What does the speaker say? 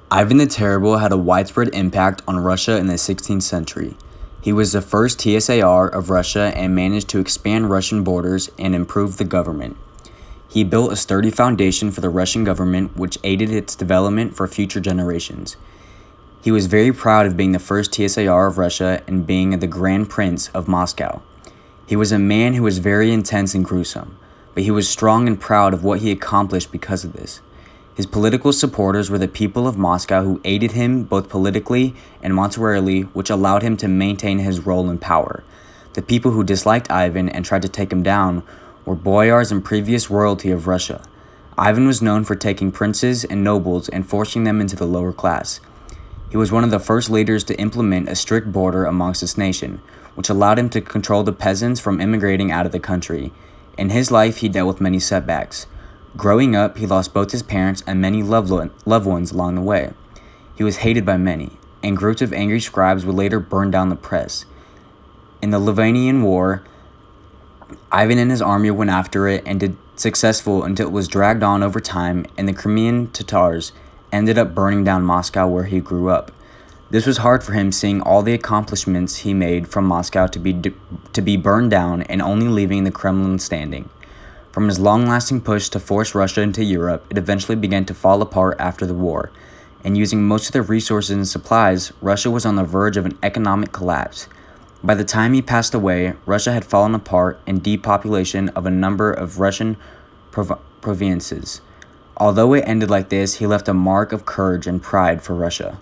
Ivan the Terrible had a widespread impact on Russia in the 16th century. He was the first TSAR of Russia and managed to expand Russian borders and improve the government. He built a sturdy foundation for the Russian government, which aided its development for future generations. He was very proud of being the first TSAR of Russia and being the Grand Prince of Moscow. He was a man who was very intense and gruesome, but he was strong and proud of what he accomplished because of this. His political supporters were the people of Moscow who aided him both politically and monetarily, which allowed him to maintain his role in power. The people who disliked Ivan and tried to take him down were boyars and previous royalty of Russia. Ivan was known for taking princes and nobles and forcing them into the lower class. He was one of the first leaders to implement a strict border amongst his nation, which allowed him to control the peasants from immigrating out of the country. In his life, he dealt with many setbacks. Growing up, he lost both his parents and many loved ones along the way. He was hated by many, and groups of angry scribes would later burn down the press. In the Livonian War, Ivan and his army went after it and did successful until it was dragged on over time, and the Crimean Tatars ended up burning down Moscow where he grew up. This was hard for him, seeing all the accomplishments he made from Moscow to be burned down and only leaving the Kremlin standing. From his long-lasting push to force Russia into Europe, it eventually began to fall apart after the war, and using most of their resources and supplies, Russia was on the verge of an economic collapse. By the time he passed away, Russia had fallen apart and depopulation of a number of Russian provinces. Although it ended like this, he left a mark of courage and pride for Russia.